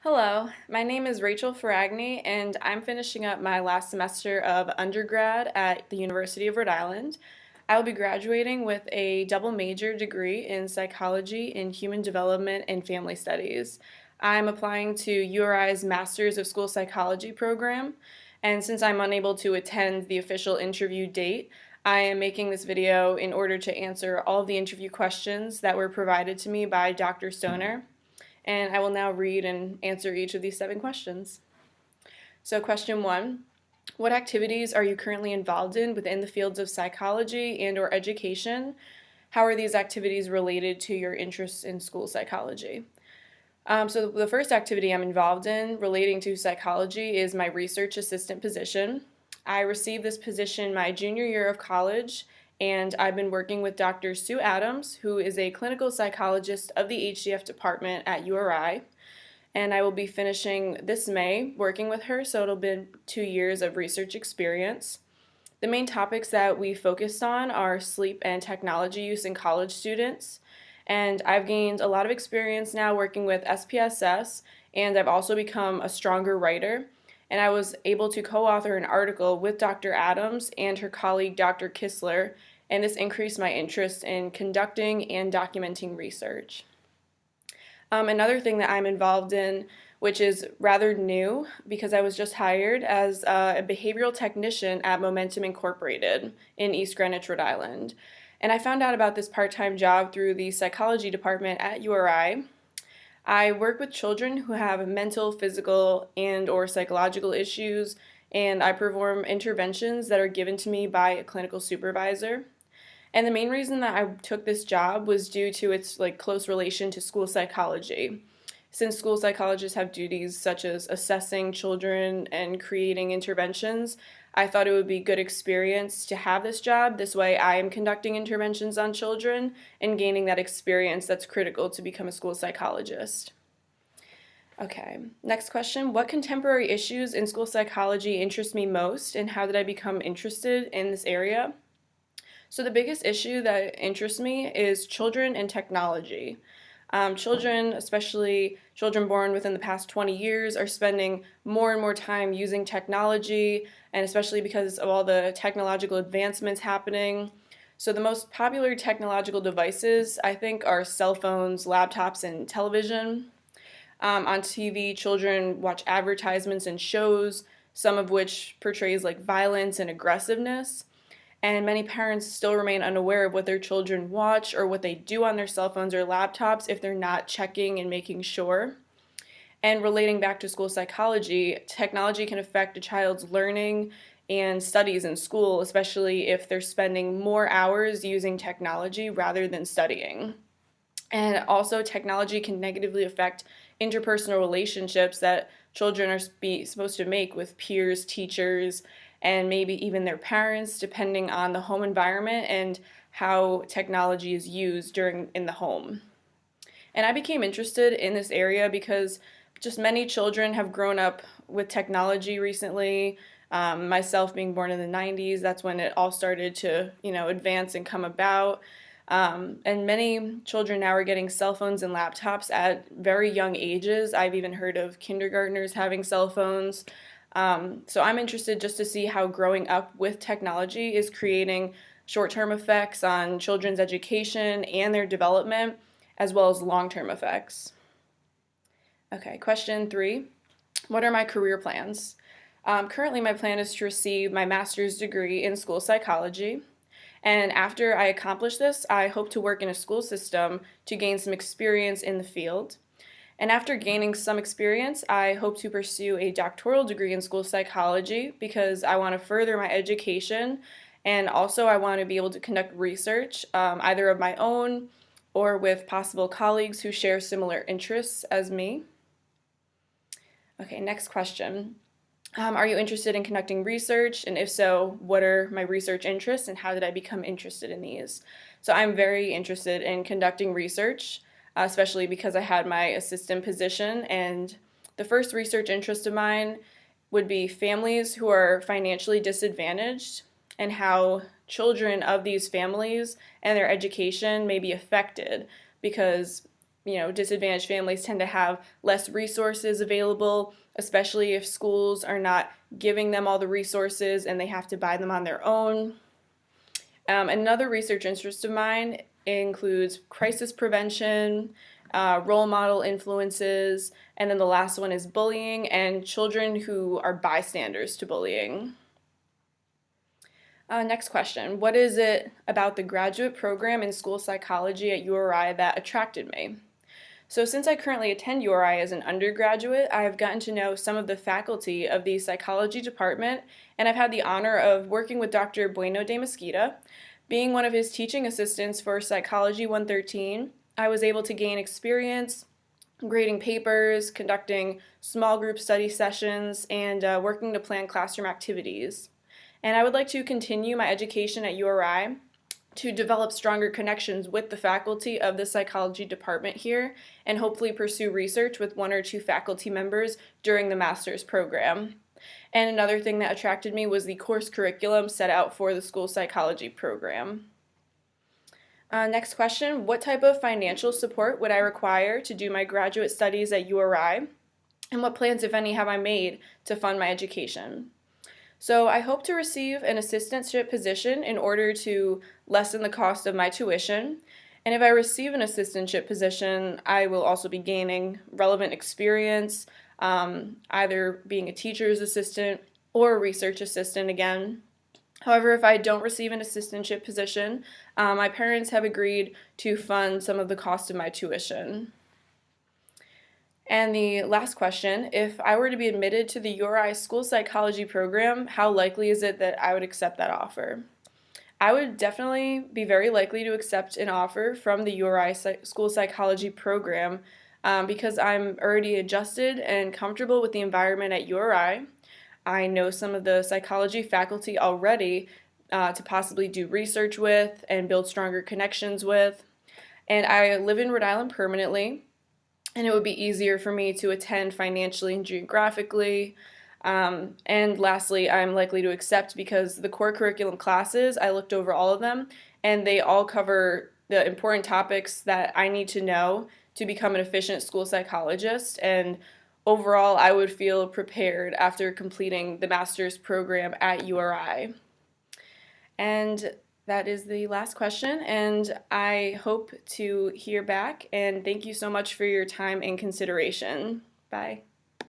Hello, my name is Rachel Faragni, and I'm finishing up my last semester of undergrad at the University of Rhode Island. I will be graduating with a double major degree in psychology in human development and family studies. I'm applying to URI's Masters of School Psychology program, and since I'm unable to attend the official interview date, I am making this video in order to answer all of the interview questions that were provided to me by Dr. Stoner, and I will now read and answer each of these 7 questions. So question 1, what activities are you currently involved in within the fields of psychology and or education? How are these activities related to your interests in school psychology? So the first activity I'm involved in relating to psychology is my research assistant position. I received this position my junior year of college, and I've been working with Dr. Sue Adams, who is a clinical psychologist of the HDF department at URI, and I will be finishing this May working with her, so it'll be 2 years of research experience. The main topics that we focused on are sleep and technology use in college students, and I've gained a lot of experience now working with SPSS, and I've also become a stronger writer, and I was able to co-author an article with Dr. Adams and her colleague Dr. Kistler, and this increased my interest in conducting and documenting research. Another thing that I'm involved in, which is rather new because I was just hired as a behavioral technician at Momentum Incorporated in East Greenwich, Rhode Island. And I found out about this part-time job through the psychology department at URI. I work with children who have mental, physical, and or psychological issues, and I perform interventions that are given to me by a clinical supervisor. And the main reason that I took this job was due to its close relation to school psychology. Since school psychologists have duties such as assessing children and creating interventions, I thought it would be a good experience to have this job. This way I am conducting interventions on children and gaining that experience that's critical to become a school psychologist. Okay, next question. What contemporary issues in school psychology interest me most, and how did I become interested in this area? So the biggest issue that interests me is children and technology. Children, especially children born within the past 20 years, are spending more and more time using technology, and especially because of all the technological advancements happening. So the most popular technological devices, I think, are cell phones, laptops, and television. On TV, children watch advertisements and shows, some of which portrays violence and aggressiveness. And many parents still remain unaware of what their children watch or what they do on their cell phones or laptops if they're not checking and making sure. And relating back to school psychology, technology can affect a child's learning and studies in school, especially if they're spending more hours using technology rather than studying. And also, technology can negatively affect interpersonal relationships that children are supposed to make with peers, teachers, and maybe even their parents, depending on the home environment and how technology is used in the home. And I became interested in this area because just many children have grown up with technology recently. Myself being born in the 90s, that's when it all started to, advance and come about. And many children now are getting cell phones and laptops at very young ages. I've even heard of kindergartners having cell phones. So I'm interested just to see how growing up with technology is creating short-term effects on children's education and their development, as well as long-term effects. Okay, question 3. What are my career plans? Currently, my plan is to receive my master's degree in school psychology. And after I accomplish this, I hope to work in a school system to gain some experience in the field. And after gaining some experience, I hope to pursue a doctoral degree in school psychology because I want to further my education, and also I want to be able to conduct research, either of my own or with possible colleagues who share similar interests as me. Okay, next question. Are you interested in conducting research? And if so, what are my research interests and how did I become interested in these? So I'm very interested in conducting research, especially because I had my assistant position. And the first research interest of mine would be families who are financially disadvantaged and how children of these families and their education may be affected because disadvantaged families tend to have less resources available, especially if schools are not giving them all the resources and they have to buy them on their own. Another research interest of mine includes crisis prevention, role model influences, and then the last one is bullying and children who are bystanders to bullying. Next question. What is it about the graduate program in school psychology at URI that attracted me? So since I currently attend URI as an undergraduate, I have gotten to know some of the faculty of the psychology department, and I've had the honor of working with Dr. Bueno de Mesquita. Being one of his teaching assistants for Psychology 113, I was able to gain experience grading papers, conducting small group study sessions, and working to plan classroom activities. And I would like to continue my education at URI to develop stronger connections with the faculty of the psychology department here and hopefully pursue research with one or two faculty members during the master's program. And another thing that attracted me was the course curriculum set out for the school psychology program. Next question, what type of financial support would I require to do my graduate studies at URI? And what plans, if any, have I made to fund my education? So I hope to receive an assistantship position in order to lessen the cost of my tuition. And if I receive an assistantship position, I will also be gaining relevant experience, either being a teacher's assistant or a research assistant again. However, if I don't receive an assistantship position, my parents have agreed to fund some of the cost of my tuition. And the last question, if I were to be admitted to the URI school psychology program, how likely is it that I would accept that offer? I would definitely be very likely to accept an offer from the URI school psychology program because I'm already adjusted and comfortable with the environment at URI. I know some of the psychology faculty already to possibly do research with and build stronger connections with. And I live in Rhode Island permanently, and it would be easier for me to attend financially and geographically. And lastly, I'm likely to accept because the core curriculum classes, I looked over all of them, and they all cover the important topics that I need to know to become an efficient school psychologist. And overall, I would feel prepared after completing the master's program at URI. And that is the last question, and I hope to hear back, and thank you so much for your time and consideration. Bye.